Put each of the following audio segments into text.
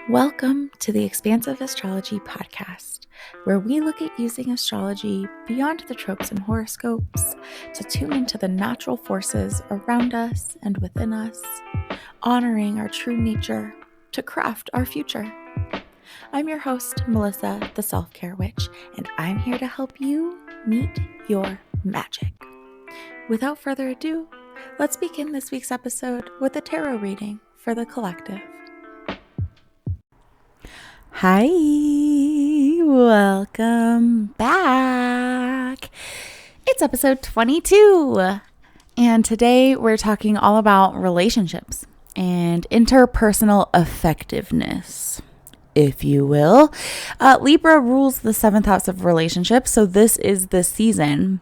Welcome to the Expansive Astrology Podcast, where we look at using astrology beyond the tropes and horoscopes to tune into the natural forces around us and within us, honoring our true nature to craft our future. I'm your host, Melissa, the Self-Care Witch, and I'm here to help you meet your magic. Without further ado, let's begin this week's episode with a tarot reading for the collective. Hi, welcome back. It's episode 22, and today we're talking all about relationships and interpersonal effectiveness, if you will. Libra rules the 7th house of relationships, so this is the season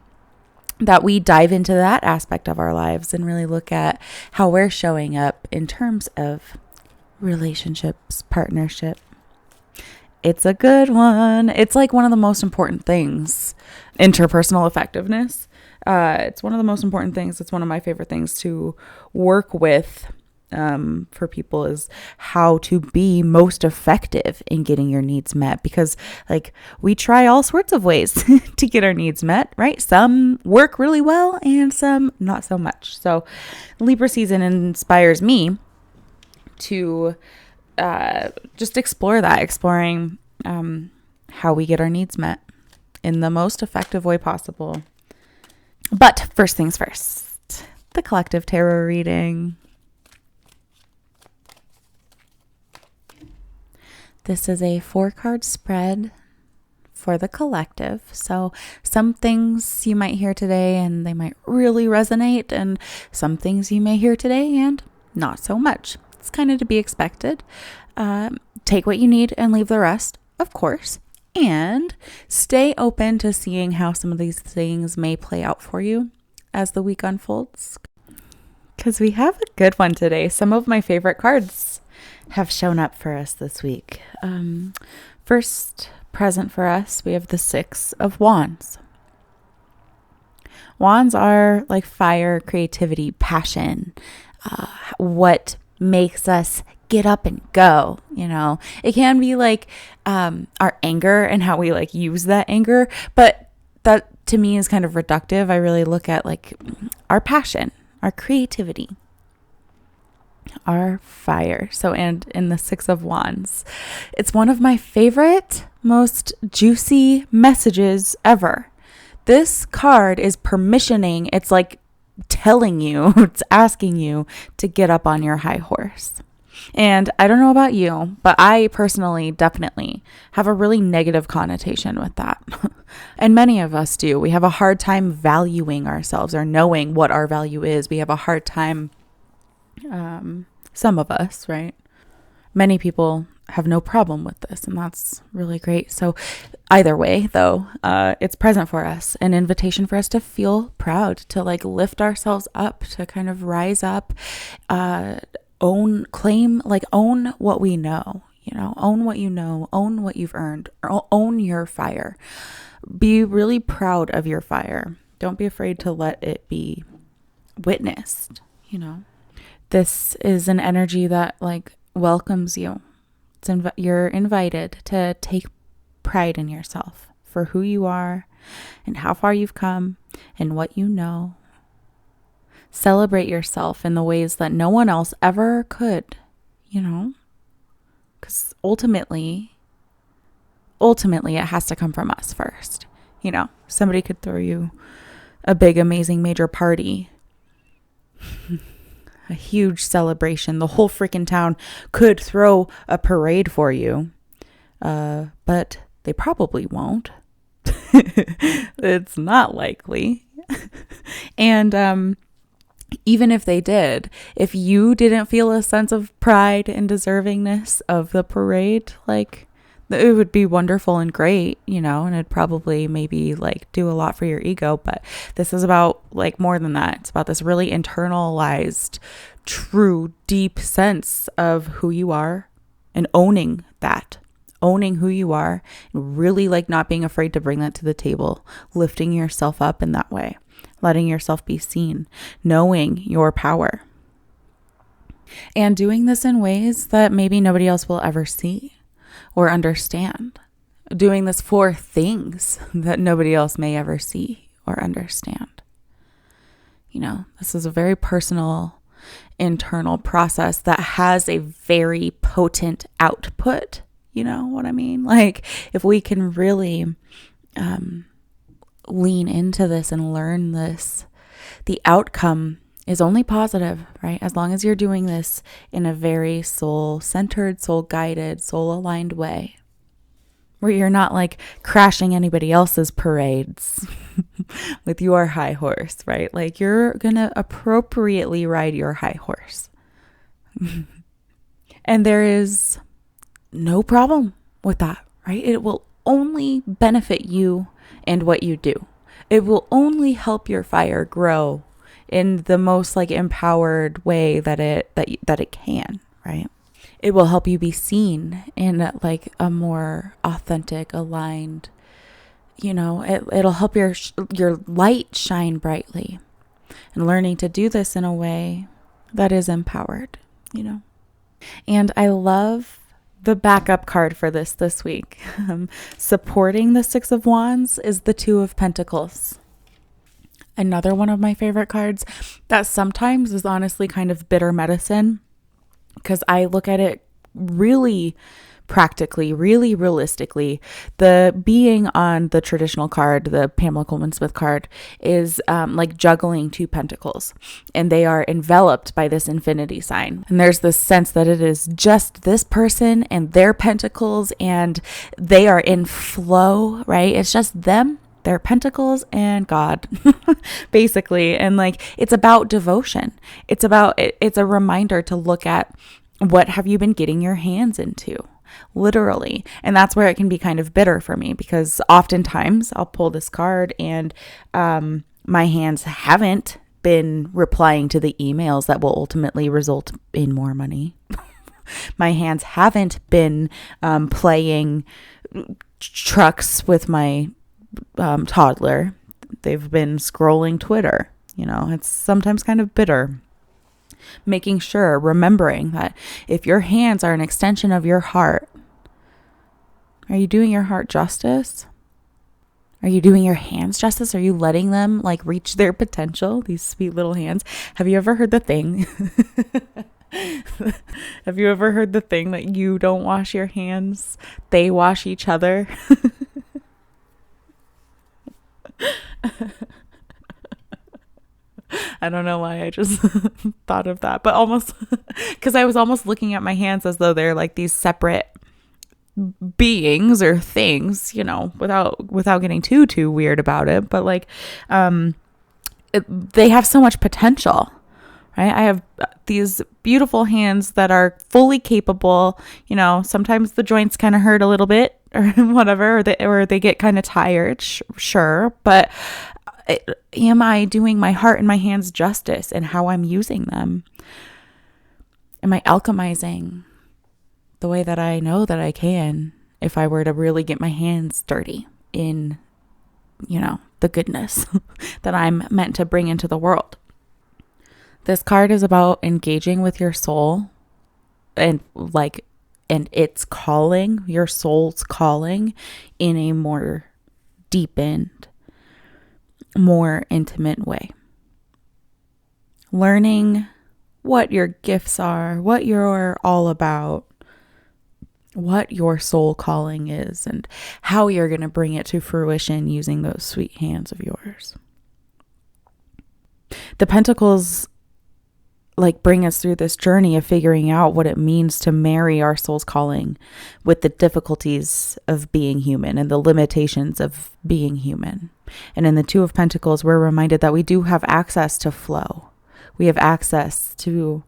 that we dive into that aspect of our lives and really look at how we're showing up in terms of relationships, partnership. It's a good one. It's like one of the most important things, interpersonal effectiveness. It's one of the most important things. It's one of my favorite things to work with for people, is how to be most effective in getting your needs met, because like we try all sorts of ways to get our needs met, right? Some work really well and some not so much. So Libra season inspires me to just exploring how we get our needs met in the most effective way possible. But first things first, the collective tarot reading. This is a 4-card spread for the collective. So some things you might hear today and they might really resonate, and some things you may hear today and not so much. It's kind of to be expected. Take what you need and leave the rest, of course, and stay open to seeing how some of these things may play out for you as the week unfolds, because we have a good one today. Some of my favorite cards have shown up for us this week. First present for us, we have the 6 of Wands. Wands are like fire, creativity, passion, what makes us get up and go. It can be like our anger and how we like use that anger, but that to me is kind of reductive. I really look at like our passion, our creativity, our fire. So, and in the 6 of Wands, it's one of my favorite, most juicy messages ever. This card is permissioning. It's like telling you, it's asking you to get up on your high horse. And I don't know about you, but I personally definitely have a really negative connotation with that. And many of us do. We have a hard time valuing ourselves or knowing what our value is. We have a hard time, some of us, right? Many people have no problem with this, and that's really great. So either way, though, it's present for us, an invitation for us to feel proud, to like lift ourselves up, to kind of rise up, own what we know, own what you know, own what you've earned, own your fire. Be really proud of your fire. Don't be afraid to let it be witnessed, This is an energy that like welcomes you. You're invited to take pride in yourself for who you are and how far you've come and what you know. Celebrate yourself in the ways that no one else ever could, because ultimately it has to come from us first. Somebody could throw you a big, amazing, major party, a huge celebration. The whole freaking town could throw a parade for you, but they probably won't. It's not likely. And even if they did, if you didn't feel a sense of pride and deservingness of the parade, like it would be wonderful and great, and it'd probably maybe like do a lot for your ego. But this is about like more than that. It's about this really internalized, true, deep sense of who you are and owning that, owning who you are, and really like not being afraid to bring that to the table, lifting yourself up in that way, letting yourself be seen, knowing your power. And doing this in ways that maybe nobody else will ever see or understand. Doing this for things that nobody else may ever see or understand. This is a very personal, internal process that has a very potent output. You know what I mean? Like, if we can really lean into this and learn this, the outcome is only positive, right? As long as you're doing this in a very soul-centered, soul-guided, soul-aligned way, where you're not like crashing anybody else's parades with your high horse, right? Like, you're going to appropriately ride your high horse. And there is no problem with that, right? It will only benefit you and what you do. It will only help your fire grow in the most like empowered way that it can, right? It will help you be seen in like a more authentic, aligned, it'll help your light shine brightly, and learning to do this in a way that is empowered, And I love the backup card for this week. Supporting the Six of Wands is the Two of Pentacles. Another one of my favorite cards that sometimes is honestly kind of bitter medicine, because I look at it really practically, really realistically. The being on the traditional card, the Pamela Coleman Smith card, is like juggling two pentacles, and they are enveloped by this infinity sign. And there's this sense that it is just this person and their pentacles, and they are in flow, right? It's just them, their pentacles, and God, basically. And like, it's about devotion. It's a reminder to look at what have you been getting your hands into, literally. And that's where it can be kind of bitter for me, because oftentimes I'll pull this card and my hands haven't been replying to the emails that will ultimately result in more money. My hands haven't been playing trucks with my toddler. They've been scrolling Twitter. It's sometimes kind of bitter. Making sure, remembering that if your hands are an extension of your heart, are you doing your heart justice? Are you doing your hands justice? Are you letting them like reach their potential? These sweet little hands. Have you ever heard the thing? Have you ever heard the thing that you don't wash your hands, they wash each other? I don't know why I just thought of that, but almost because I was almost looking at my hands as though they're like these separate beings or things, without getting too weird about it. But like, they have so much potential, right? I have these beautiful hands that are fully capable. Sometimes the joints kind of hurt a little bit or whatever, or they get kind of tired, sure, but am I doing my heart and my hands justice in how I'm using them? Am I alchemizing the way that I know that I can if I were to really get my hands dirty in, the goodness that I'm meant to bring into the world? This card is about engaging with your soul and its calling, your soul's calling, in a more deepened, more intimate way. Learning what your gifts are, what you're all about, what your soul calling is, and how you're going to bring it to fruition using those sweet hands of yours. The Pentacles bring us through this journey of figuring out what it means to marry our soul's calling with the difficulties of being human and the limitations of being human. And in the Two of Pentacles, we're reminded that we do have access to flow. We have access to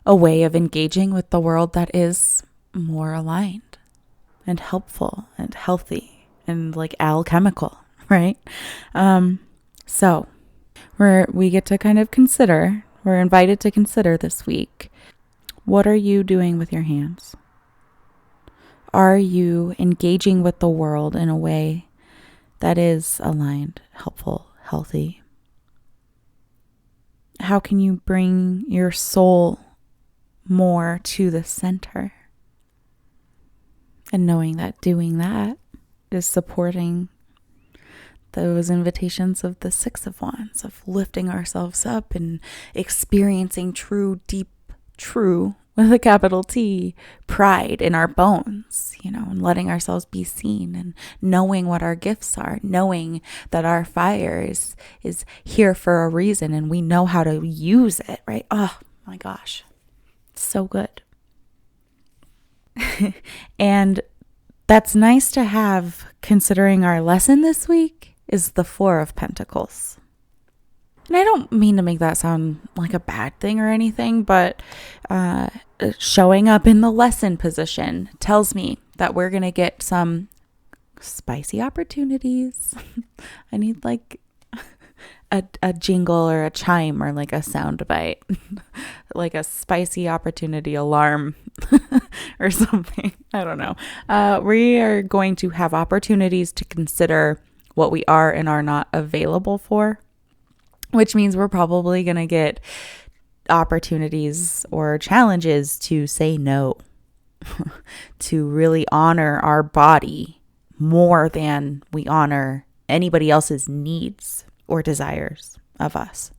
a way of engaging with the world that is more aligned and helpful and healthy and alchemical, right? So we get to kind of consider, we're invited to consider this week, what are you doing with your hands? Are you engaging with the world in a way that is aligned, helpful, healthy? How can you bring your soul more to the center. And knowing that doing that is supporting those invitations of the Six of Wands, of lifting ourselves up and experiencing true, deep, true, with a capital T, pride in our bones, and letting ourselves be seen and knowing what our gifts are, knowing that our fire is here for a reason and we know how to use it, right? Oh my gosh, it's so good. And that's nice to have, considering our lesson this week is the Four of Pentacles. And I don't mean to make that sound like a bad thing or anything, but showing up in the lesson position tells me that we're going to get some spicy opportunities. I need like a jingle or a chime or like a sound bite, like a spicy opportunity alarm or something. I don't know. We are going to have opportunities to consider what we are and are not available for, which means we're probably going to get opportunities or challenges to say no, to really honor our body more than we honor anybody else's needs or desires of us.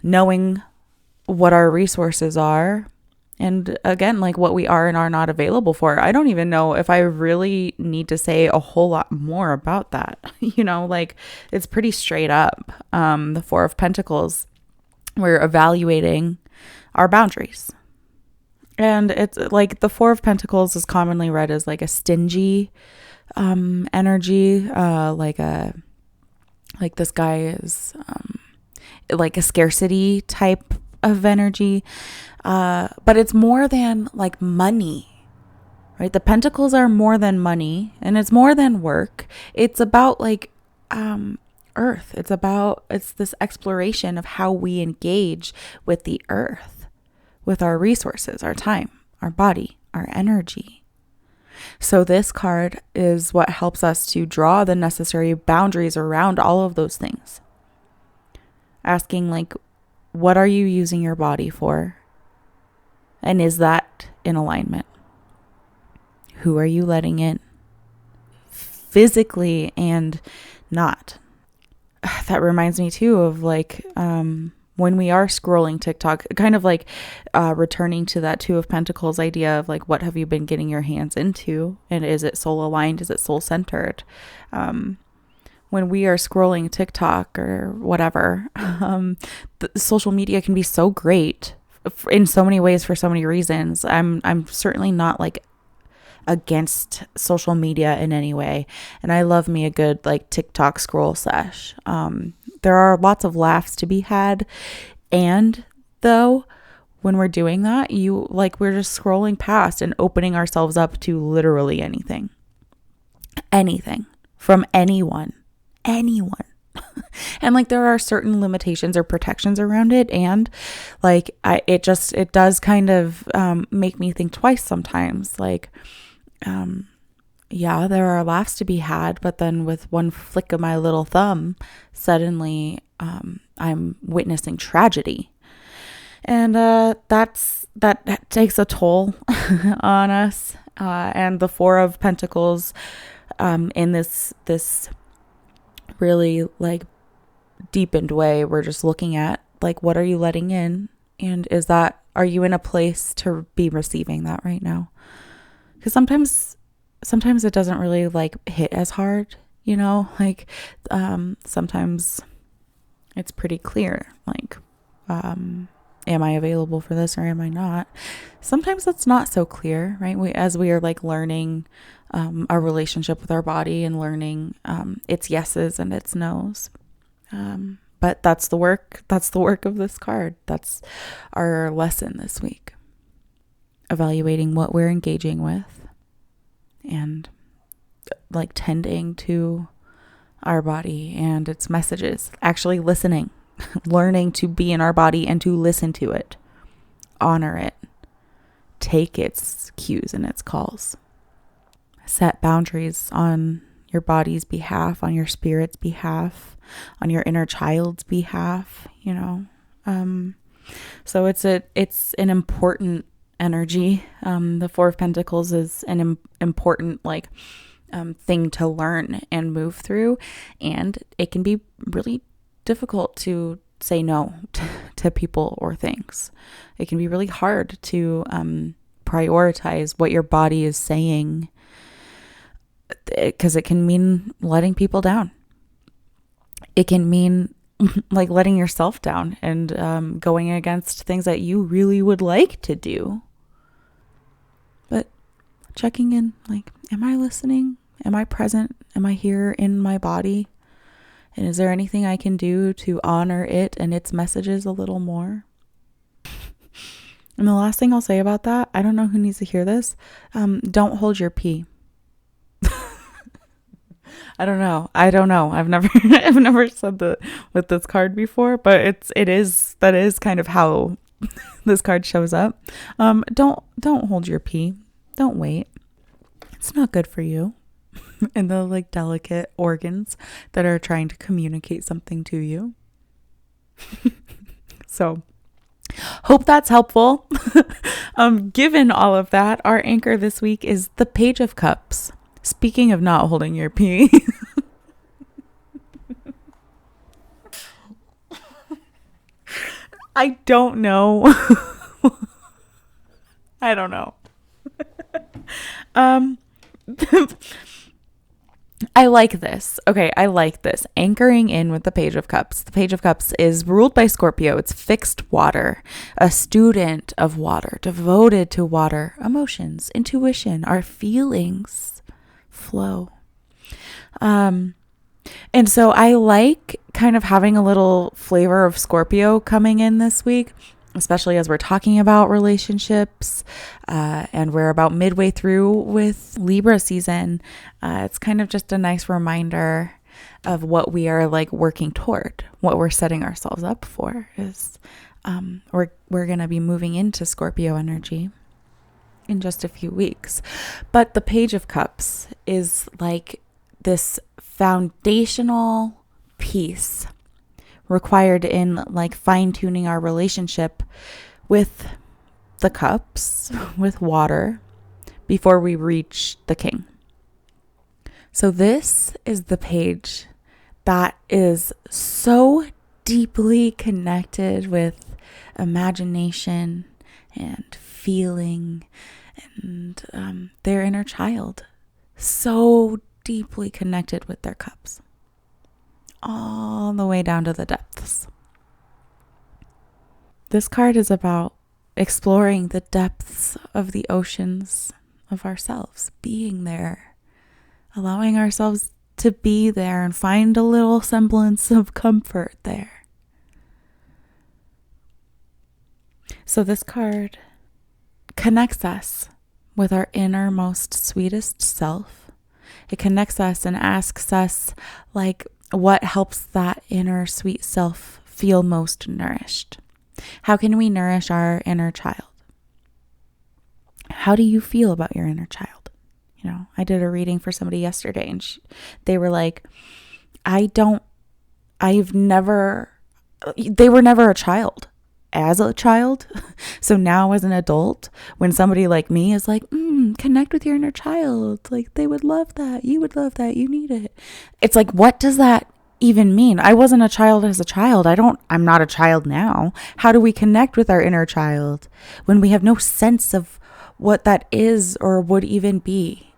Knowing what our resources are, and again, like what we are and are not available for. I don't even know if I really need to say a whole lot more about that. Like it's pretty straight up. The Four of Pentacles, we're evaluating our boundaries. And it's like the Four of Pentacles is commonly read as like a stingy energy, like this guy is like a scarcity type of energy, but it's more than like money, right? The Pentacles are more than money, and it's more than work. It's about like earth. It's this exploration of how we engage with the earth, with our resources, our time, our body, our energy. So this card is what helps us to draw the necessary boundaries around all of those things. Asking like, what are you using your body for? And is that in alignment? Who are you letting in? Physically and not. That reminds me too of like, when we are scrolling TikTok, kind of like returning to that Two of Pentacles idea of like, what have you been getting your hands into? And is it soul aligned? Is it soul centered? When we are scrolling TikTok or whatever, the social media can be so great in so many ways for so many reasons. I'm certainly not like against social media in any way. And I love me a good like TikTok scroll sesh. There are lots of laughs to be had. And though, when we're doing that, we're just scrolling past and opening ourselves up to literally anything from anyone. And like, there are certain limitations or protections around it. And like, it does kind of, make me think twice sometimes. Like, yeah, there are laughs to be had, but then with one flick of my little thumb, suddenly I'm witnessing tragedy. And that takes a toll on us. And the Four of Pentacles in this really like deepened way, we're just looking at like, what are you letting in? And are you in a place to be receiving that right now? Because sometimes it doesn't really like hit as hard, like sometimes it's pretty clear, like, am I available for this or am I not? Sometimes it's not so clear, right? As we are like learning our relationship with our body and learning its yeses and its nos. But that's the work of this card. That's our lesson this week. Evaluating what we're engaging with and like tending to our body and its messages, actually listening, learning to be in our body and to listen to it, honor it, take its cues and its calls, set boundaries on your body's behalf, on your spirit's behalf, on your inner child's behalf, So it's an important energy. The Four of Pentacles is an important thing to learn and move through, and it can be really difficult to say no to people or things. It can be really hard to prioritize what your body is saying, because it can mean letting people down. It can mean letting yourself down and going against things that you really would like to do. But checking in, am I listening? Am I present? Am I here in my body? And is there anything I can do to honor it and its messages a little more? And the last thing I'll say about that, I don't know who needs to hear this. Don't hold your pee. I don't know. I've never said that with this card before, but that is kind of how this card shows up. Don't hold your pee. Don't wait. It's not good for you and the delicate organs that are trying to communicate something to you. So hope that's helpful. Given all of that, our anchor this week is the Page of Cups. Speaking of not holding your pee. I don't know. I don't know. I like this. Okay, I like this. Anchoring in with the Page of Cups. The Page of Cups is ruled by Scorpio. It's fixed water, a student of water, devoted to water, emotions, intuition, our feelings flow. And so I like kind of having a little flavor of Scorpio coming in this week, especially as we're talking about relationships, and we're about midway through with Libra season. It's kind of just a nice reminder of what we are working toward, what we're setting ourselves up for is we're going to be moving into Scorpio energy in just a few weeks. But the Page of Cups is this foundational piece required in fine-tuning our relationship with the cups, with water, before we reach the king. So this is the page that is so deeply connected with imagination and feeling and their inner child. So deeply connected with their cups. All the way down to the depths. This card is about exploring the depths of the oceans of ourselves, being there, allowing ourselves to be there and find a little semblance of comfort there. So this card connects us with our innermost, sweetest self. It connects us and asks us, what helps that inner sweet self feel most nourished? How can we nourish our inner child? How do you feel about your inner child? I did a reading for somebody yesterday and they were like, they were never a child as a child. So now as an adult, when somebody like me is connect with your inner child, they would love that. You would love that. You need it. It's what does that even mean? I wasn't a child as a child. I'm not a child now. How do we connect with our inner child when we have no sense of what that is or would even be?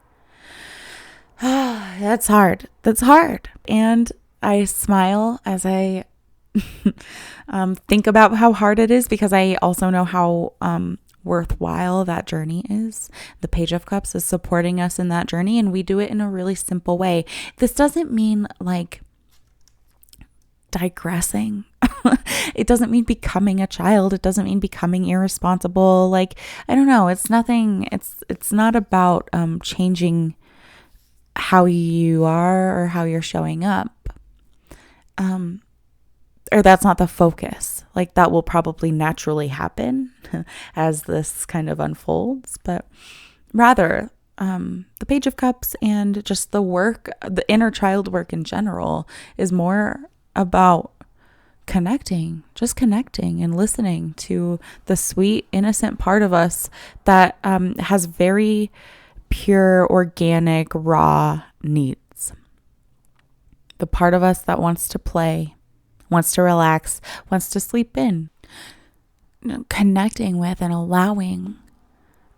That's hard. And I smile as I think about how hard it is, because I also know how worthwhile that journey is. The Page of Cups is supporting us in that journey, and we do it in a really simple way. This doesn't mean digressing. It doesn't mean becoming a child. It doesn't mean becoming irresponsible. I don't know. It's nothing. It's not about changing how you are or how you're showing up. Or that's not the focus. That will probably naturally happen as this kind of unfolds. But rather, the Page of Cups and just the inner child work in general is more about just connecting and listening to the sweet, innocent part of us that has very pure, organic, raw needs. The part of us that wants to play, wants to relax, wants to sleep in. Connecting with and allowing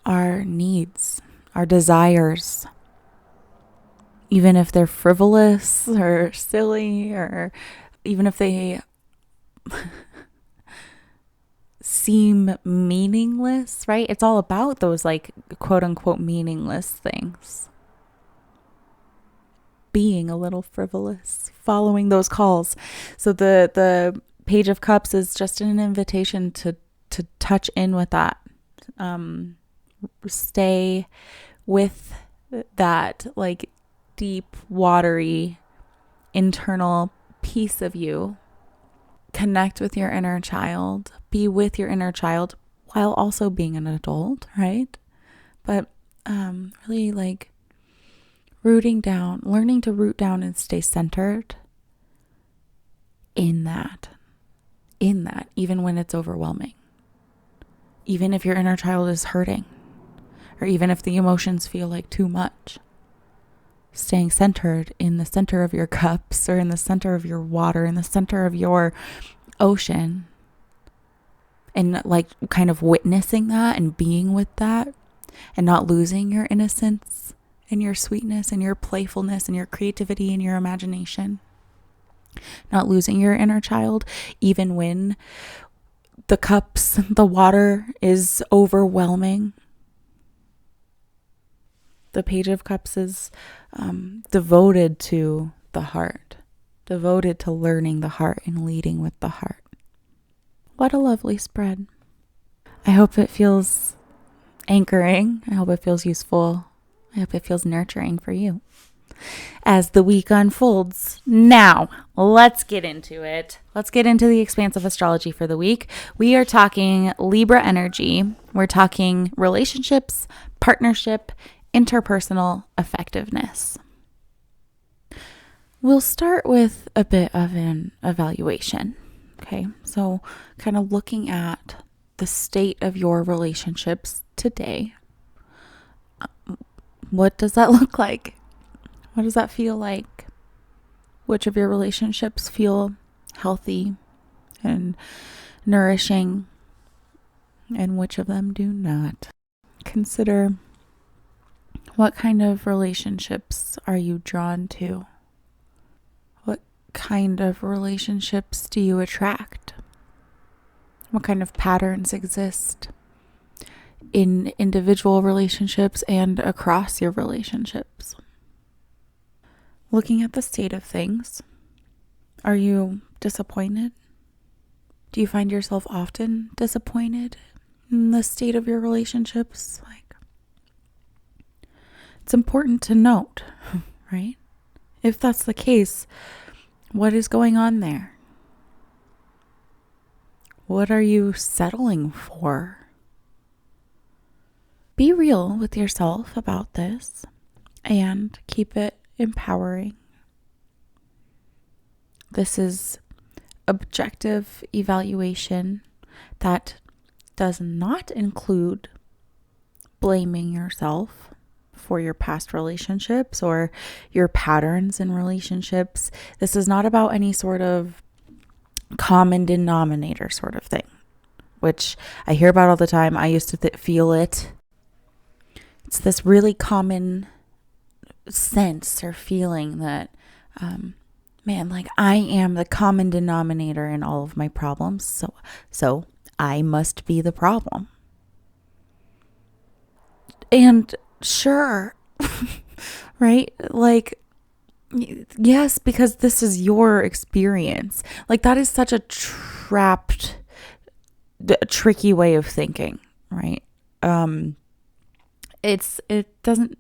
our needs, our desires, even if they're frivolous or silly, or even if they seem meaningless, right? It's all about those like quote unquote meaningless things. Being a little frivolous, following those calls. So the Page of Cups is just an invitation to touch in with that. Stay with that like deep, watery, internal piece of you. Connect with your inner child. Be with your inner child while also being an adult, right? But really like rooting down, learning to root down and stay centered in that, even when it's overwhelming. Even if your inner child is hurting, or even if the emotions feel like too much. Staying centered in the center of your cups, or in the center of your water, in the center of your ocean, and like kind of witnessing that and being with that, and not losing your innocence and your sweetness and your playfulness and your creativity and your imagination. Not losing your inner child, even when the cups, the water is overwhelming. The Page of Cups is devoted to the heart, devoted to learning the heart and leading with the heart. What a lovely spread. I hope it feels anchoring. I hope it feels useful. I hope it feels nurturing for you as the week unfolds. Now, let's get into it. Let's get into the expansive astrology for the week. We are talking Libra energy. We're talking relationships, partnership, interpersonal effectiveness. We'll start with a bit of an evaluation. Okay, so kind of looking at the state of your relationships today. What does that look like? What does that feel like? Which of your relationships feel healthy and nourishing, and which of them do not? Consider, what kind of relationships are you drawn to? What kind of relationships do you attract? What kind of patterns exist in individual relationships and across your relationships? Looking at the state of things, are you disappointed? Do you find yourself often disappointed in the state of your relationships? It's important to note, right? If that's the case, what is going on there? What are you settling for? Be real with yourself about this and keep it empowering. This is objective evaluation that does not include blaming yourself for your past relationships or your patterns in relationships. This is not about any sort of common denominator sort of thing, which I hear about all the time. I used to feel it. It's this really common sense or feeling that, I am the common denominator in all of my problems. So I must be the problem. And sure, right? Yes, because this is your experience. That is such a tricky way of thinking, right? It doesn't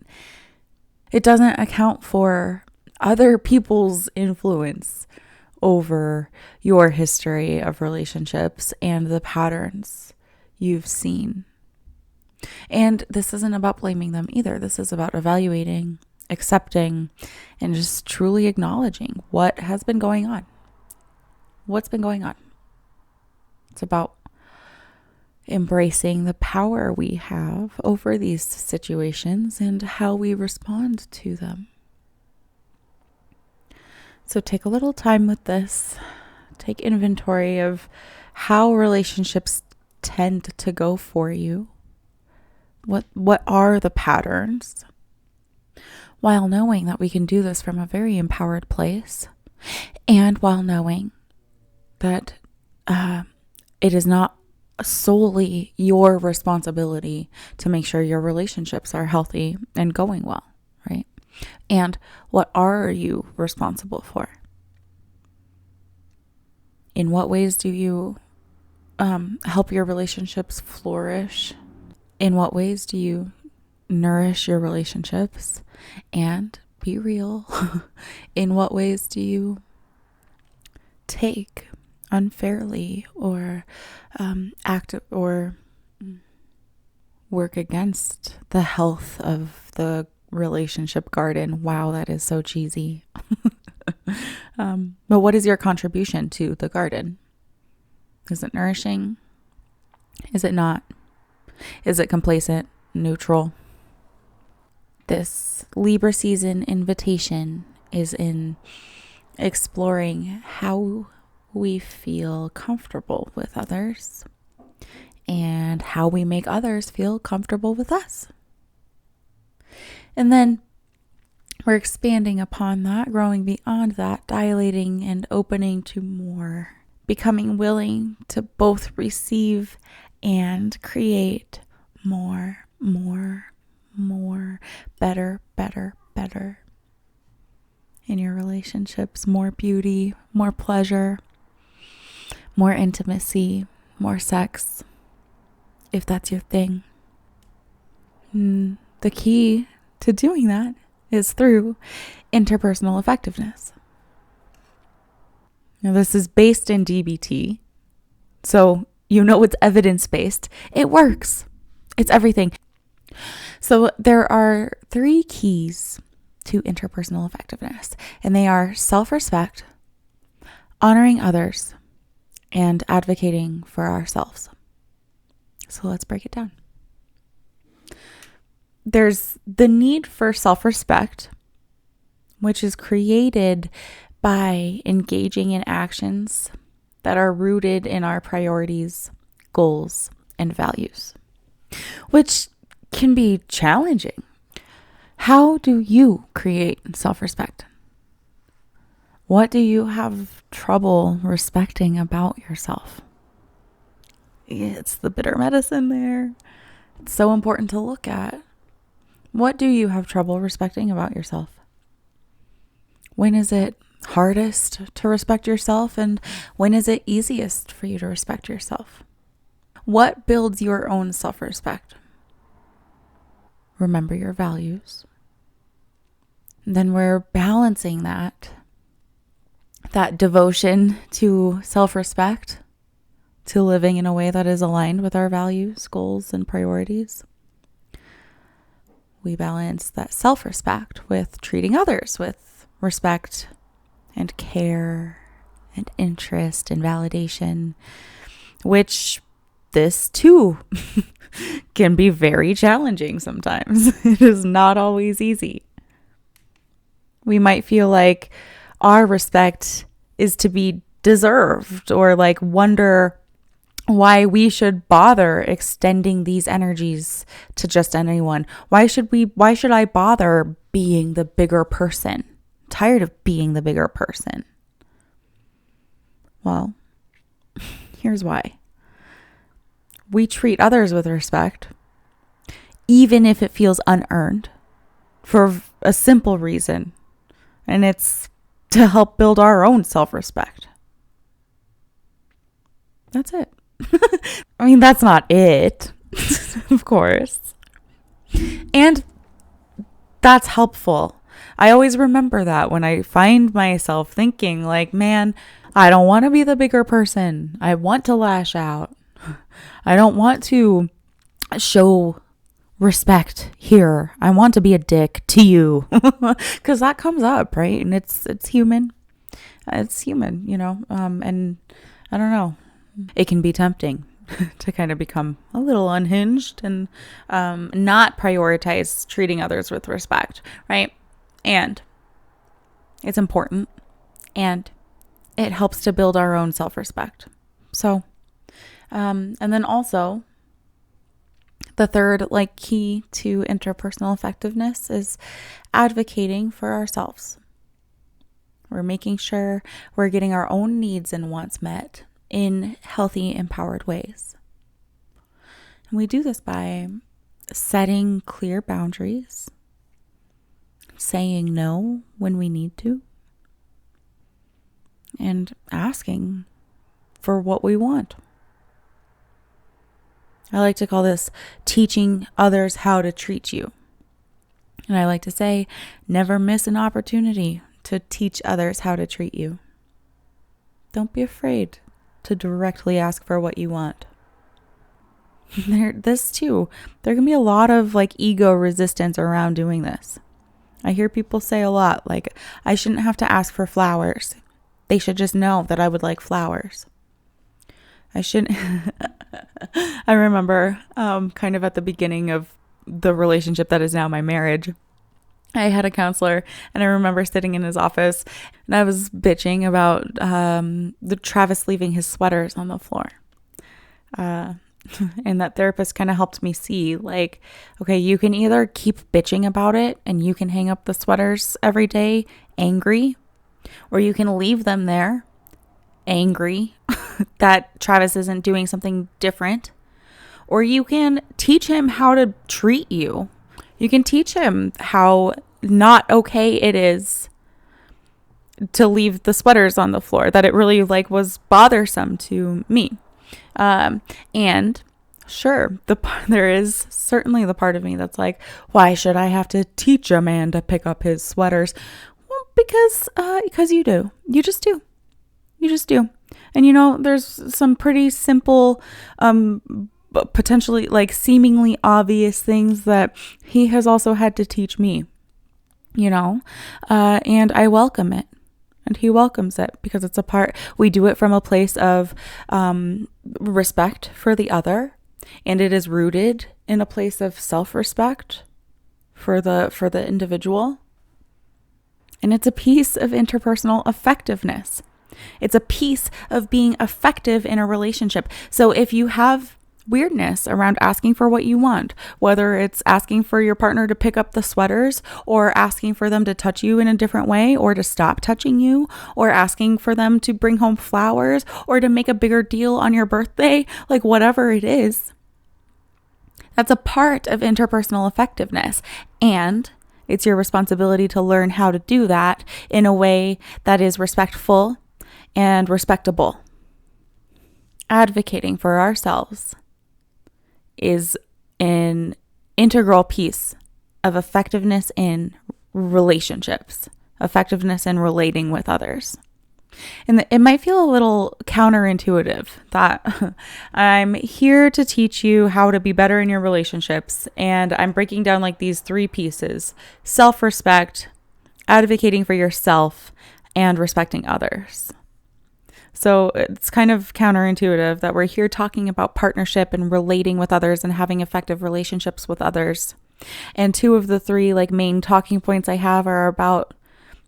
account for other people's influence over your history of relationships and the patterns you've seen. And this isn't about blaming them either. This is about evaluating, accepting, and just truly acknowledging what has been going on. what's been going on. It's about embracing the power we have over these situations and how we respond to them. So take a little time with this. Take inventory of how relationships tend to go for you. What are the patterns? While knowing that we can do this from a very empowered place, and while knowing that it is not solely your responsibility to make sure your relationships are healthy and going well, right? And what are you responsible for? In what ways do you help your relationships flourish? In what ways do you nourish your relationships? And be real, in what ways do you take unfairly or act or work against the health of the relationship garden? Wow, that is so cheesy. But what is your contribution to the garden? Is it nourishing? Is it not? Is it complacent, neutral? This Libra season invitation is in exploring how we feel comfortable with others and how we make others feel comfortable with us. And then we're expanding upon that, growing beyond that, dilating and opening to more, becoming willing to both receive and create more, better in your relationships, more beauty, more pleasure, more intimacy, more sex, if that's your thing. The key to doing that is through interpersonal effectiveness. Now, this is based in DBT, so it's evidence-based. It works. It's everything. So there are 3 keys to interpersonal effectiveness, and they are self-respect, honoring others, and advocating for ourselves. So let's break it down. There's the need for self-respect, which is created by engaging in actions that are rooted in our priorities, goals, and values, which can be challenging. How do you create self-respect? What do you have trouble respecting about yourself? It's the bitter medicine there. It's so important to look at. What do you have trouble respecting about yourself? When is it hardest to respect yourself, and when is it easiest for you to respect yourself? What builds your own self-respect? Remember your values. Then we're balancing that devotion to self-respect, to living in a way that is aligned with our values, goals, and priorities. We balance that self-respect with treating others with respect and care and interest and validation, which this too can be very challenging sometimes. It is not always easy. We might feel like our respect is to be deserved, or like wonder why we should bother extending these energies to just anyone. Why should I bother being the bigger person? I'm tired of being the bigger person. Well, here's why. We treat others with respect, even if it feels unearned, for a simple reason, and it's to help build our own self-respect. That's it. I mean, that's not it, of course. And that's helpful. I always remember that when I find myself thinking like, man, I don't want to be the bigger person. I want to lash out. I don't want to show respect here. I want to be a dick to you, because that comes up, right? And it's human. It's human, and I don't know. It can be tempting to kind of become a little unhinged and not prioritize treating others with respect, right? And it's important, and it helps to build our own self-respect. So, and then also the third key to interpersonal effectiveness is advocating for ourselves. We're making sure we're getting our own needs and wants met in healthy, empowered ways. And we do this by setting clear boundaries, saying no when we need to, and asking for what we want. I like to call this teaching others how to treat you. And I like to say, never miss an opportunity to teach others how to treat you. Don't be afraid to directly ask for what you want. There can be a lot of ego resistance around doing this. I hear people say a lot, I shouldn't have to ask for flowers. They should just know that I would like flowers. I shouldn't. I remember kind of at the beginning of the relationship that is now my marriage, I had a counselor, and I remember sitting in his office and I was bitching about the Travis leaving his sweaters on the floor. And that therapist kind of helped me see okay, you can either keep bitching about it and you can hang up the sweaters every day angry, or you can leave them there angry that Travis isn't doing something different, or you can teach him how to treat you. You can teach him how not okay it is to leave the sweaters on the floor, that it really was bothersome to me. And sure, there is certainly the part of me that's why should I have to teach a man to pick up his sweaters? Well, because you do. You just do. You just do. And there's some pretty simple, potentially seemingly obvious things that he has also had to teach me, and I welcome it. And he welcomes it because it's we do it from a place of respect for the other. And it is rooted in a place of self-respect for the individual. And it's a piece of interpersonal effectiveness. It's a piece of being effective in a relationship. So if you have weirdness around asking for what you want, whether it's asking for your partner to pick up the sweaters, or asking for them to touch you in a different way, or to stop touching you, or asking for them to bring home flowers, or to make a bigger deal on your birthday, whatever it is, that's a part of interpersonal effectiveness. And it's your responsibility to learn how to do that in a way that is respectful and respectable. Advocating for ourselves is an integral piece of effectiveness in relationships, effectiveness in relating with others. And it might feel a little counterintuitive that I'm here to teach you how to be better in your relationships, and I'm breaking down these three pieces: self-respect, advocating for yourself, and respecting others. So it's kind of counterintuitive that we're here talking about partnership and relating with others and having effective relationships with others. And two of the three main talking points I have are about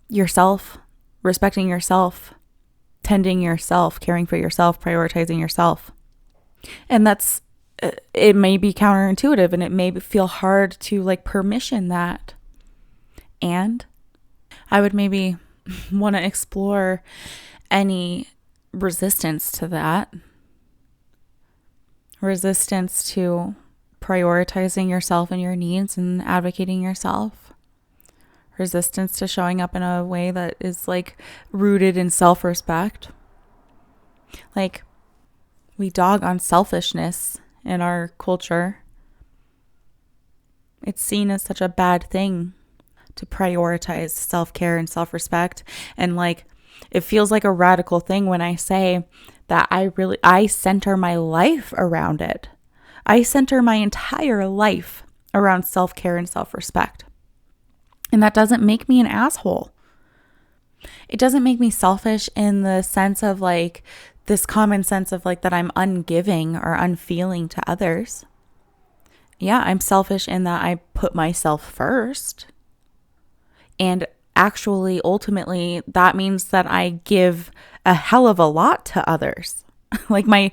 yourself, respecting yourself, tending yourself, caring for yourself, prioritizing yourself. And it may be counterintuitive, and it may feel hard to permission that. And I would maybe want to explore any resistance to that, resistance to prioritizing yourself and your needs and advocating yourself, resistance to showing up in a way that is rooted in self-respect. We dog on selfishness in our culture. It's seen as such a bad thing to prioritize self-care and self-respect, and it feels like a radical thing when I say that I center my life around it. I center my entire life around self-care and self-respect. And that doesn't make me an asshole. It doesn't make me selfish in the sense of like this common sense of like that I'm ungiving or unfeeling to others. Yeah, I'm selfish in that I put myself first. And actually, ultimately, that means that I give a hell of a lot to others. Like my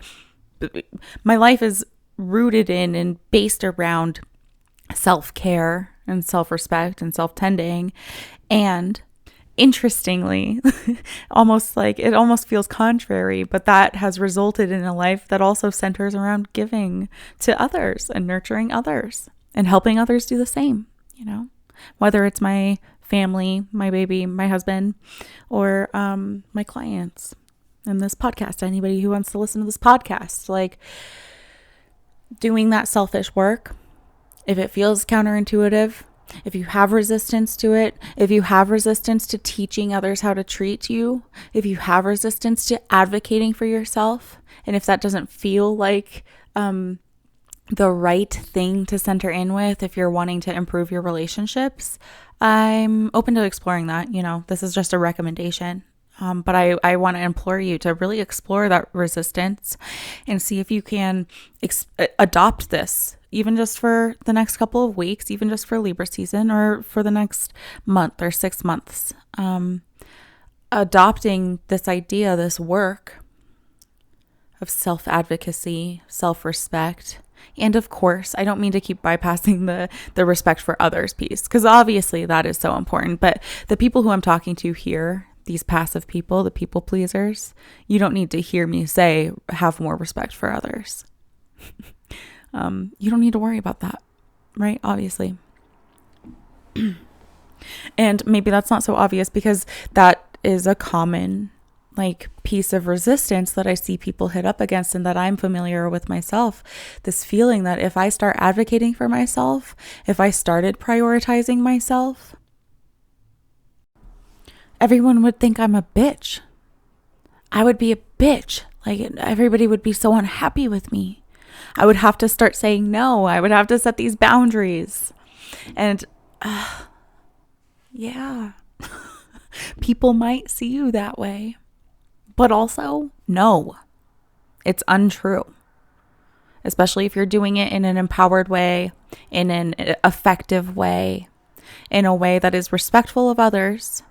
life is rooted in and based around self-care and self-respect and self-tending. And interestingly, almost like it almost feels contrary, but that has resulted in a life that also centers around giving to others and nurturing others and helping others do the same, whether it's my family, my baby, my husband, or my clients and this podcast, anybody who wants to listen to this podcast. Like, doing that selfish work, if it feels counterintuitive, if you have resistance to it, if you have resistance to teaching others how to treat you, if you have resistance to advocating for yourself, and if that doesn't feel like the right thing to center in with, if you're wanting to improve your relationships, I'm open to exploring that. This is just a recommendation. But I want to implore you to really explore that resistance and see if you can adopt this, even just for the next couple of weeks, even just for Libra season, or for the next month or 6 months. Adopting this idea, this work of self-advocacy, self-respect. And of course, I don't mean to keep bypassing the respect for others piece, because obviously that is so important. But the people who I'm talking to here, these passive people, the people pleasers, you don't need to hear me say, have more respect for others. You don't need to worry about that, right? Obviously. And maybe that's not so obvious because that is a common piece of resistance that I see people hit up against and that I'm familiar with myself. This feeling that if I start advocating for myself, if I started prioritizing myself, everyone would think I'm a bitch. I would be a bitch. Everybody would be so unhappy with me. I would have to start saying no. I would have to set these boundaries. And yeah, people might see you that way. But also, no, it's untrue. Especially if you're doing it in an empowered way, in an effective way, in a way that is respectful of others.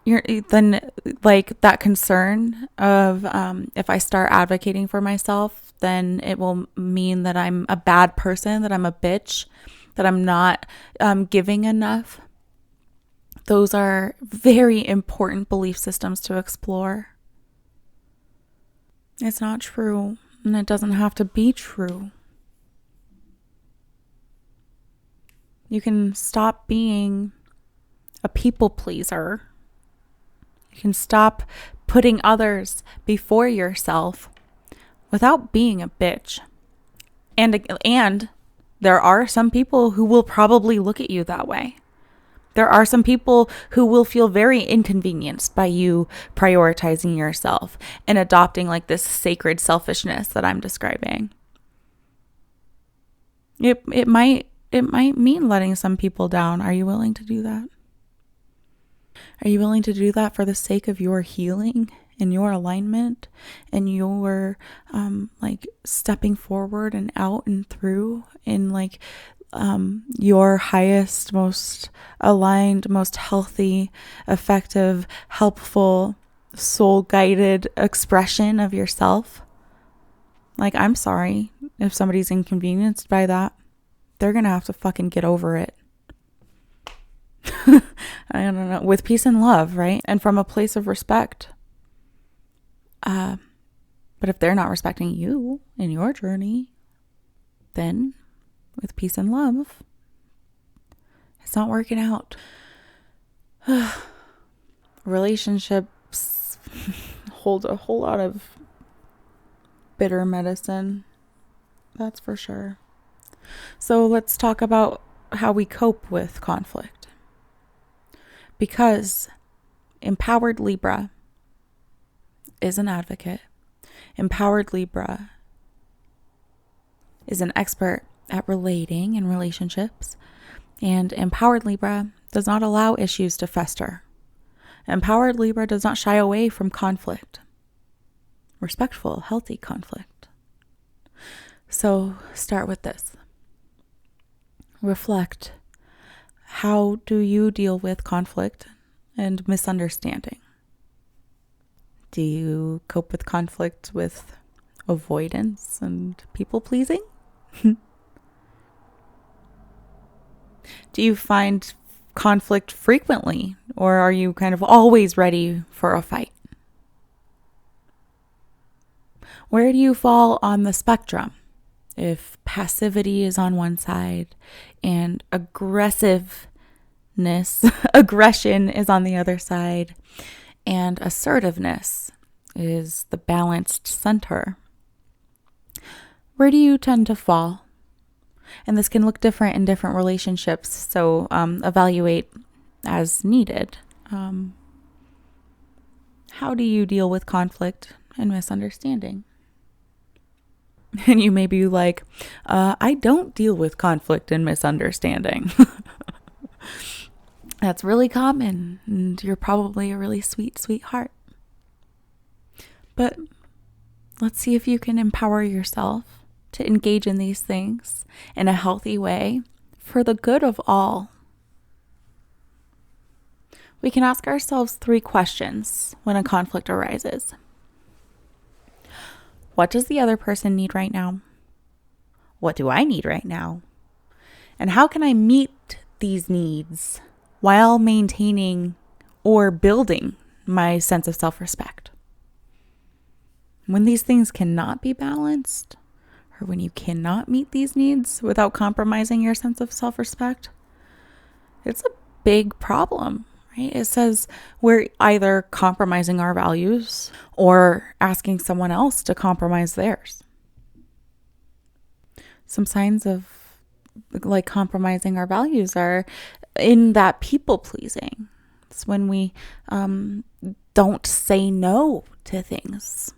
Then that concern of if I start advocating for myself, then it will mean that I'm a bad person, that I'm a bitch, that I'm not giving enough. Those are very important belief systems to explore. It's not true, and it doesn't have to be true. You can stop being a people pleaser. You can stop putting others before yourself without being a bitch. And there are some people who will probably look at you that way. There are some people who will feel very inconvenienced by you prioritizing yourself and adopting this sacred selfishness that I'm describing. It might mean letting some people down. Are you willing to do that? Are you willing to do that for the sake of your healing and your alignment and your stepping forward and out and through in your highest, most aligned, most healthy, effective, helpful, soul-guided expression of yourself? I'm sorry if somebody's inconvenienced by that. They're gonna have to fucking get over it. I don't know, with peace and love, right? And from a place of respect. But if they're not respecting you in your journey, then with peace and love, it's not working out. Relationships hold a whole lot of bitter medicine. That's for sure. So let's talk about how we cope with conflict. Because empowered Libra is an advocate. Empowered Libra is an expert at relating in relationships. And empowered Libra does not allow issues to fester. Empowered Libra does not shy away from conflict. Respectful, healthy conflict. So start with this. Reflect. How do you deal with conflict and misunderstanding? Do you cope with conflict with avoidance and people pleasing? Do you find conflict frequently, or are you kind of always ready for a fight? Where do you fall on the spectrum? If passivity is on one side and aggression is on the other side, and assertiveness is the balanced center, where do you tend to fall? And this can look different in different relationships, so evaluate as needed. How do you deal with conflict and misunderstanding? And you may be like, I don't deal with conflict and misunderstanding. That's really common, and you're probably a really sweet, sweetheart. But let's see if you can empower yourself to engage in these things in a healthy way for the good of all. We can ask ourselves 3 questions when a conflict arises. What does the other person need right now? What do I need right now? And how can I meet these needs while maintaining or building my sense of self-respect? When these things cannot be balanced, or when you cannot meet these needs without compromising your sense of self-respect, it's a big problem. Right? It says we're either compromising our values or asking someone else to compromise theirs. Some signs of like compromising our values are in that people pleasing. It's when we don't say no to things.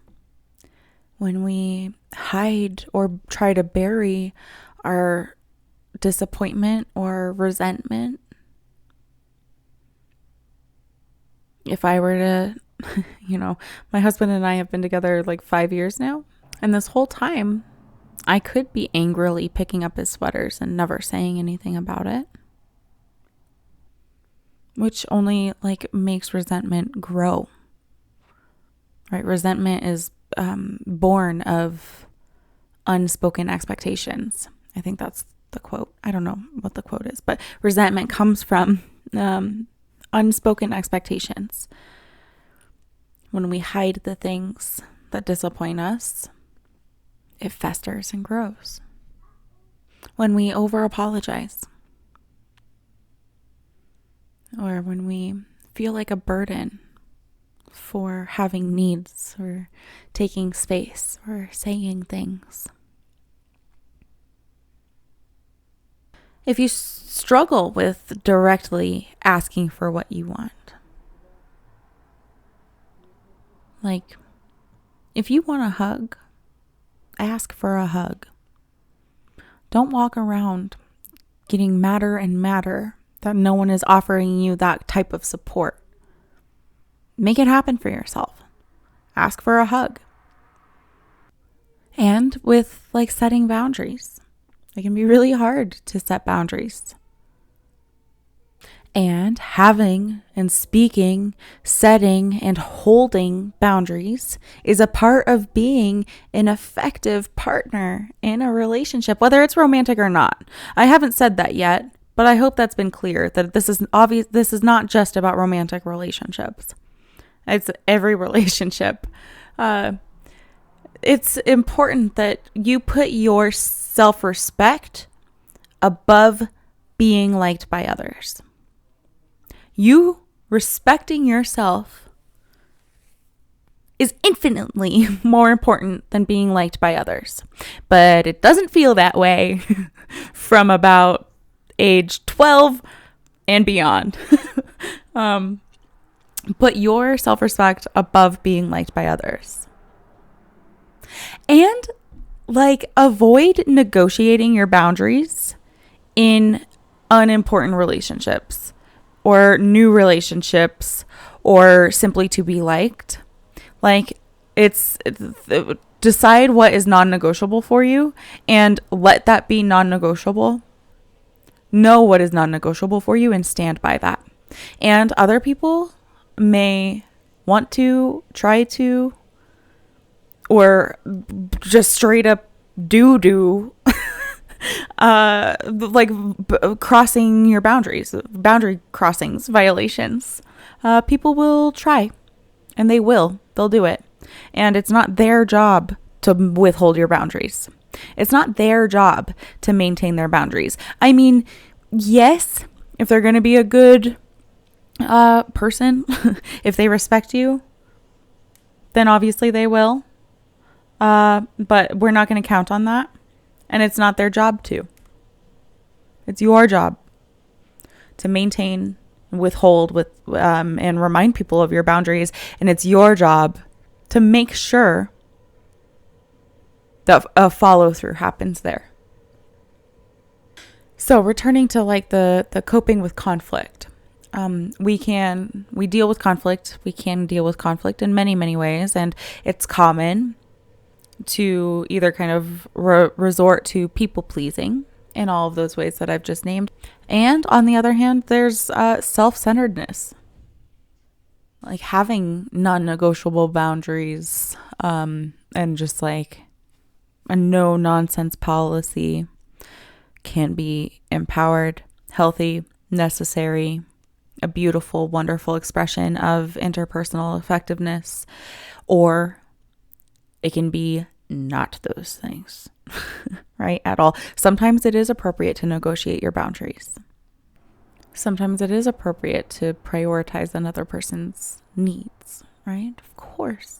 When we hide or try to bury our disappointment or resentment. If I were to, my husband and I have been together like 5 years now. And this whole time, I could be angrily picking up his sweaters and never saying anything about it. Which only makes resentment grow. Right? Resentment is born of unspoken expectations. I think that's the quote. I don't know what the quote is, but resentment comes from unspoken expectations. When we hide the things that disappoint us, it festers and grows. When we over-apologize, or when we feel like a burden for having needs or taking space or saying things. If you struggle with directly asking for what you want, like if you want a hug, ask for a hug. Don't walk around getting madder and madder that no one is offering you that type of support. Make it happen for yourself. Ask for a hug. And with setting boundaries. It can be really hard to set boundaries. And having and speaking, setting and holding boundaries is a part of being an effective partner in a relationship, whether it's romantic or not. I haven't said that yet, but I hope that's been clear that this is obvious. This is not just about romantic relationships. It's every relationship. It's important that you put your self-respect above being liked by others. You respecting yourself is infinitely more important than being liked by others. But it doesn't feel that way from about age 12 and beyond. Put your self-respect above being liked by others. And avoid negotiating your boundaries in unimportant relationships. or new relationships or simply to be liked. Like decide what is non-negotiable for you and let that be non-negotiable. Know what is non-negotiable for you and stand by that. And other people may want to, try to, or just straight up do crossing your boundaries, boundary crossings, violations. People will try, and they'll do it. And it's not their job to withhold your boundaries. It's not their job to maintain their boundaries. I mean, yes, if they're going to be a good person, if they respect you, then obviously they will. But we're not going to count on that. And it's not their job to. It's your job to maintain, withhold, and remind people of your boundaries. And it's your job to make sure that a follow through happens there. So returning to like the coping with conflict. We deal with conflict. We can deal with conflict in many, many ways. And it's common to either kind of resort to people pleasing in all of those ways that I've just named. And on the other hand, there's self-centeredness. Like having non-negotiable boundaries and just like a no nonsense policy can be empowered, healthy, necessary, a beautiful, wonderful expression of interpersonal effectiveness, or it can be not those things, right? At all. Sometimes it is appropriate to negotiate your boundaries. Sometimes it is appropriate to prioritize another person's needs, right? Of course.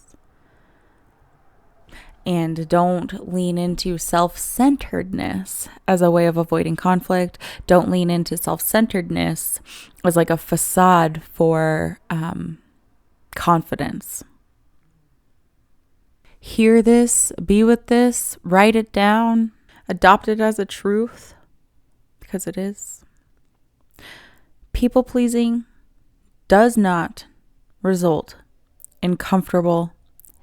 And don't lean into self-centeredness as a way of avoiding conflict. Don't lean into self-centeredness as like a facade for confidence. Hear this, be with this, write it down, adopt it as a truth, because it is. People-pleasing does not result in comfortable,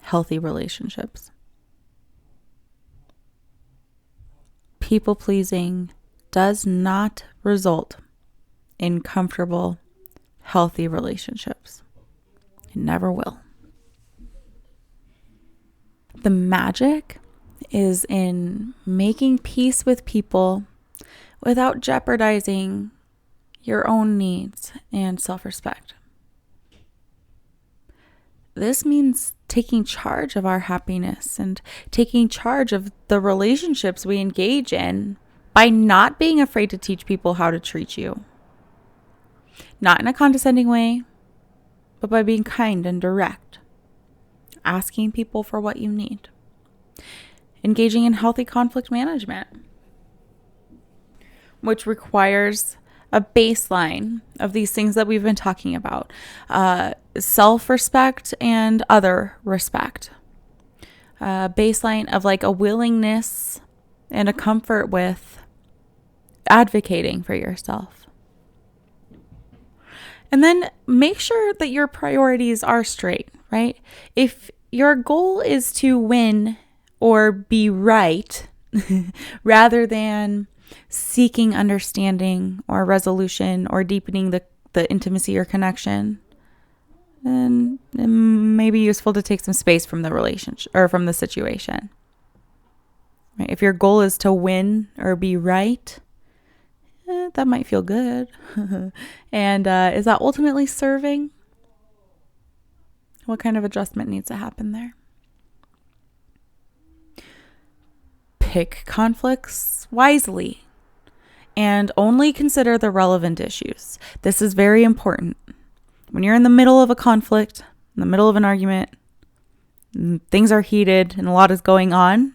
healthy relationships. People-pleasing does not result in comfortable, healthy relationships. It never will. The magic is in making peace with people without jeopardizing your own needs and self-respect. This means taking charge of our happiness and taking charge of the relationships we engage in by not being afraid to teach people how to treat you. Not in a condescending way, but by being kind and direct. Asking people for what you need. Engaging in healthy conflict management, which requires a baseline of these things that we've been talking about. Self-respect and other respect. Baseline of like a willingness and a comfort with advocating for yourself. And then make sure that your priorities are straight, right? If your goal is to win or be right rather than seeking understanding or resolution or deepening the intimacy or connection, then it may be useful to take some space from the relationship or from the situation. Right? If your goal is to win or be right, that might feel good. And is that ultimately serving? What kind of adjustment needs to happen there? Pick conflicts wisely and only consider the relevant issues. This is very important. When you're in the middle of a conflict, in the middle of an argument, things are heated and a lot is going on,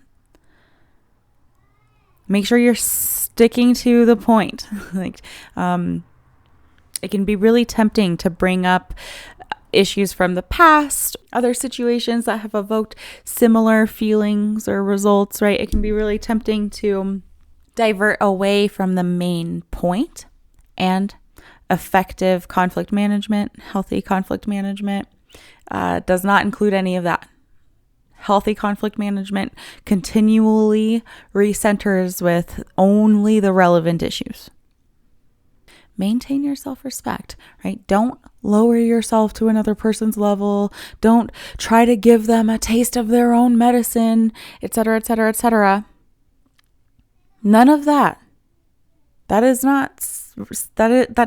make sure you're sticking to the point. It can be really tempting to bring up issues from the past, other situations that have evoked similar feelings or results, right? It can be really tempting to divert away from the main point and effective conflict management, healthy conflict management, does not include any of that. Healthy conflict management continually recenters with only the relevant issues. Maintain your self-respect, right? Don't lower yourself to another person's level. Don't try to give them a taste of their own medicine, etc., etc., etc. None of that. That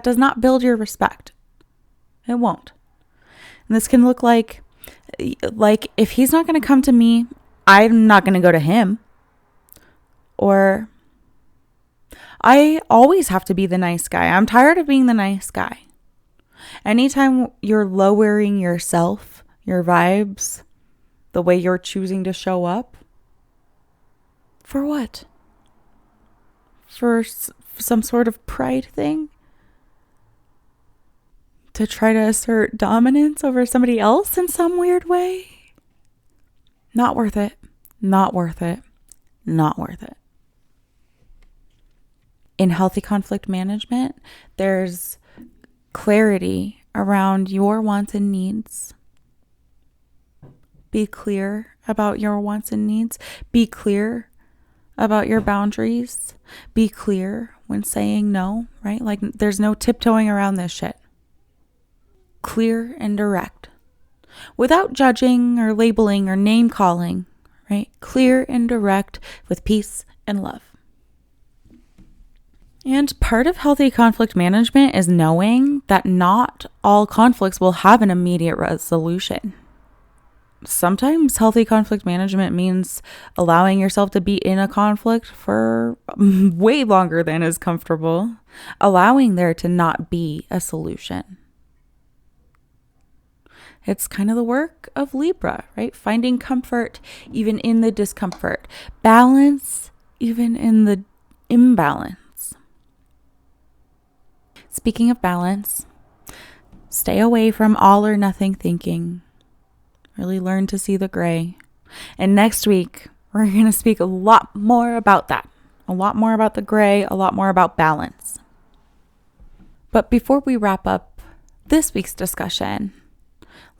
does not build your respect. It won't. And this can look like if he's not going to come to me, I'm not going to go to him. Or I always have to be the nice guy. I'm tired of being the nice guy. Anytime you're lowering yourself, your vibes, the way you're choosing to show up, for what? For some sort of pride thing? To try to assert dominance over somebody else in some weird way? Not worth it. Not worth it. Not worth it. In healthy conflict management, there's clarity around your wants and needs. Be clear about your wants and needs. Be clear about your boundaries. Be clear when saying no, right? Like there's no tiptoeing around this shit. Clear and direct. Without judging or labeling or name calling, right? Clear and direct with peace and love. And part of healthy conflict management is knowing that not all conflicts will have an immediate resolution. Sometimes healthy conflict management means allowing yourself to be in a conflict for way longer than is comfortable, allowing there to not be a solution. It's kind of the work of Libra, right? Finding comfort even in the discomfort, balance even in the imbalance. Speaking of balance, stay away from all or nothing thinking. Really learn to see the gray. And next week, we're going to speak a lot more about that. A lot more about the gray, a lot more about balance. But before we wrap up this week's discussion,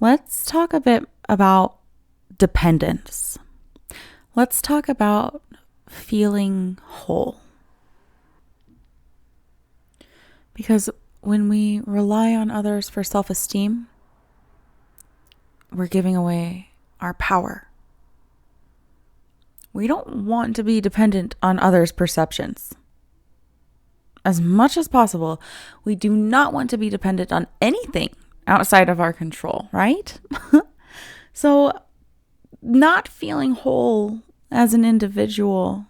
let's talk a bit about dependence. Let's talk about feeling whole. Because when we rely on others for self-esteem, we're giving away our power. We don't want to be dependent on others' perceptions. As much as possible, we do not want to be dependent on anything outside of our control, right? So, not feeling whole as an individual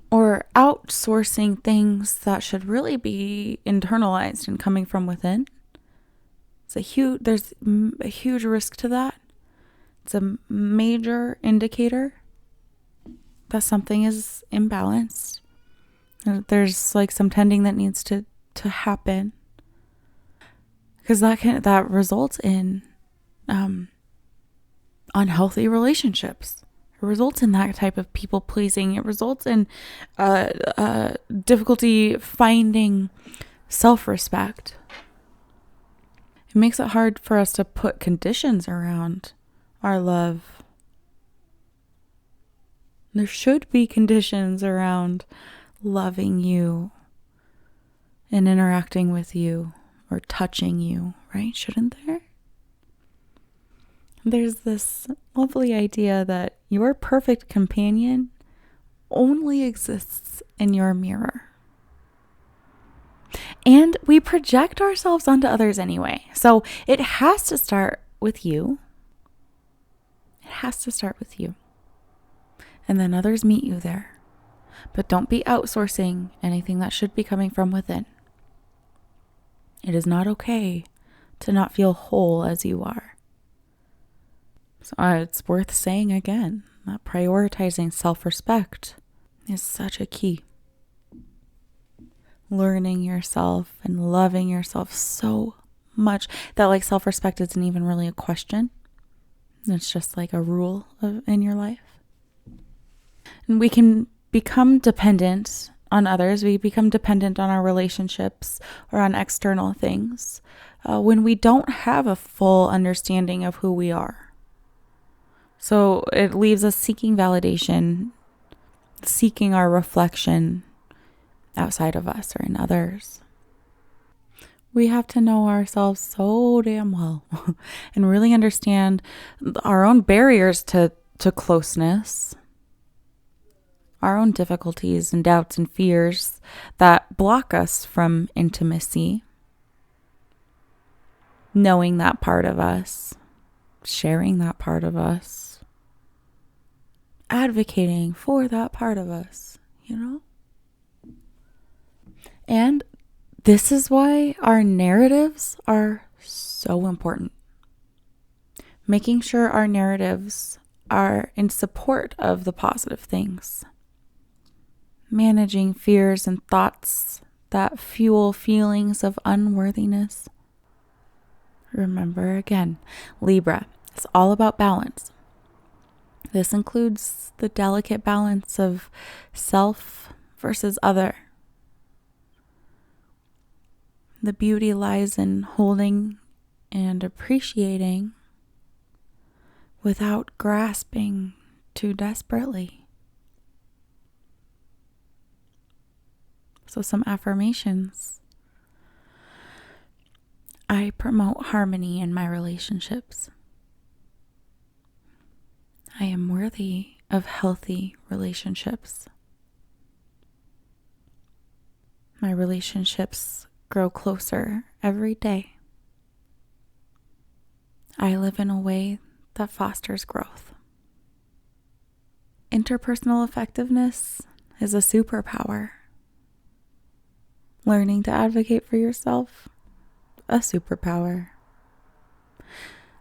or outsourcing things that should really be internalized and coming from within. There's a huge risk to that. It's a major indicator that something is imbalanced. There's like some tending that needs to happen. Because that results in unhealthy relationships. It results in that type of people pleasing. It results in difficulty finding self-respect. It makes it hard for us to put conditions around our love. There should be conditions around loving you and interacting with you or touching you, right? Shouldn't there? There's this lovely idea that your perfect companion only exists in your mirror. And we project ourselves onto others anyway. So it has to start with you. It has to start with you. And then others meet you there. But don't be outsourcing anything that should be coming from within. It is not okay to not feel whole as you are. So it's worth saying again that prioritizing self-respect is such a key. Learning yourself and loving yourself so much that like self-respect isn't even really a question. It's just like a rule in your life. And we can become dependent on others. We become dependent on our relationships or on external things when we don't have a full understanding of who we are. So it leaves us seeking validation, seeking our reflection outside of us or in others. We have to know ourselves so damn well and really understand our own barriers to closeness, our own difficulties and doubts and fears that block us from intimacy. Knowing that part of us, sharing that part of us, advocating for that part of us, And this is why our narratives are so important. Making sure our narratives are in support of the positive things. Managing fears and thoughts that fuel feelings of unworthiness. Remember again, Libra, it's all about balance. This includes the delicate balance of self versus other. The beauty lies in holding and appreciating without grasping too desperately. So some affirmations. I promote harmony in my relationships. I am worthy of healthy relationships. My relationships grow closer every day. I live in a way that fosters growth. Interpersonal effectiveness is a superpower. Learning to advocate for yourself, a superpower.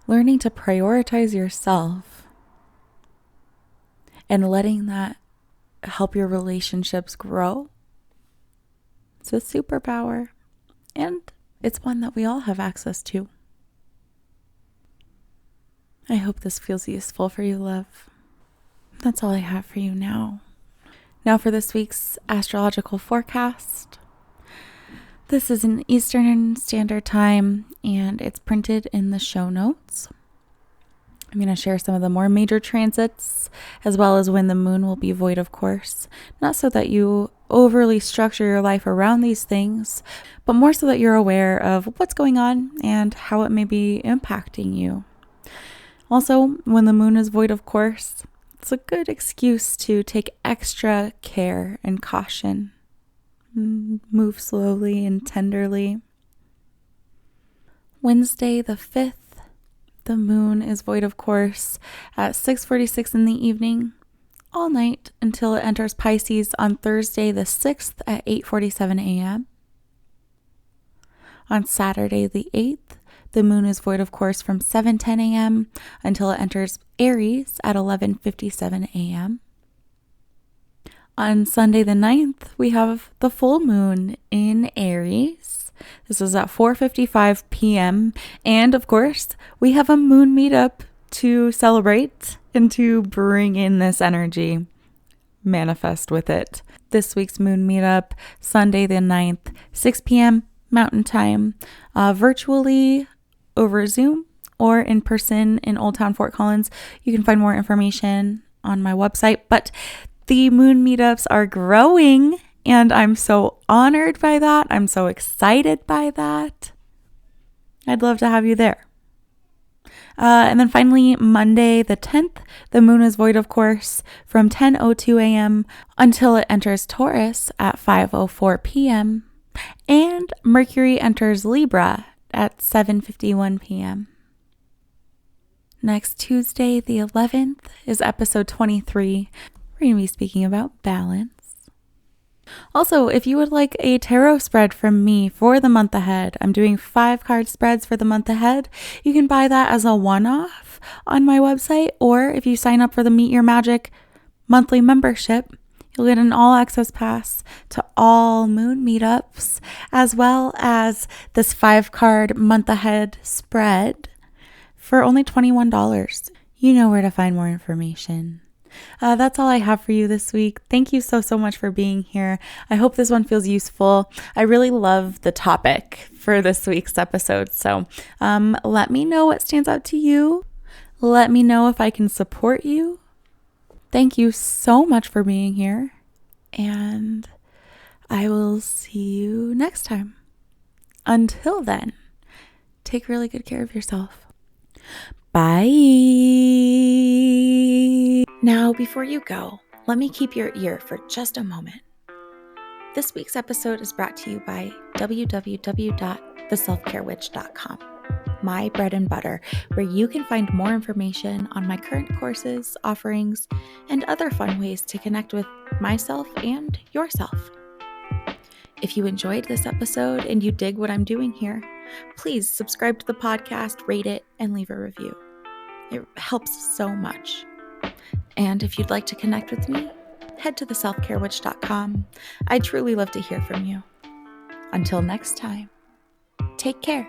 Learning to prioritize yourself and letting that help your relationships grow, it's a superpower. And it's one that we all have access to. I hope this feels useful for you, love. That's all I have for you now. Now for this week's astrological forecast. This is in Eastern Standard Time, and it's printed in the show notes. I'm going to share some of the more major transits, as well as when the moon will be void, of course. Not so that you overly structure your life around these things, but more so that you're aware of what's going on and how it may be impacting you. Also, when the moon is void, of course, it's a good excuse to take extra care and caution. Move slowly and tenderly. Wednesday the 5th, the moon is void, of course, at 6:46 in the evening, all night until it enters Pisces on Thursday the 6th at 8:47 a.m. On Saturday the 8th, the moon is void, of course, from 7:10 a.m. until it enters Aries at 11:57 a.m. On Sunday the 9th, we have the full moon in Aries. This is at 4:55 p.m. And of course, we have a moon meetup to celebrate and to bring in this energy, manifest with it. This week's moon meetup, Sunday the 9th, 6 p.m. Mountain Time, virtually over Zoom or in person in Old Town Fort Collins. You can find more information on my website, but the moon meetups are growing, and I'm so honored by that. I'm so excited by that. I'd love to have you there. And then finally, Monday the 10th, the moon is void, of course, from 10:02 a.m. until it enters Taurus at 5:04 p.m. And Mercury enters Libra at 7:51 p.m. Next Tuesday, the 11th, is episode 23. We're going to be speaking about balance. Also, if you would like a tarot spread from me for the month ahead, I'm doing 5-card spreads for the month ahead. You can buy that as a one-off on my website, or if you sign up for the Meet Your Magic monthly membership, you'll get an all-access pass to all moon meetups, as well as this 5-card month ahead spread for only $21. You know where to find more information. That's all I have for you this week. Thank you so much for being here. I hope this one feels useful. I really love the topic for this week's episode. So let me know what stands out to you. Let me know if I can support you. Thank you so much for being here. And I will see you next time. Until then, take really good care of yourself. Bye. Now, before you go, let me keep your ear for just a moment. This week's episode is brought to you by www.theselfcarewitch.com, my bread and butter, where you can find more information on my current courses, offerings, and other fun ways to connect with myself and yourself. If you enjoyed this episode and you dig what I'm doing here, please subscribe to the podcast, rate it, and leave a review. It helps so much. And if you'd like to connect with me, head to theselfcarewitch.com. I'd truly love to hear from you. Until next time, take care.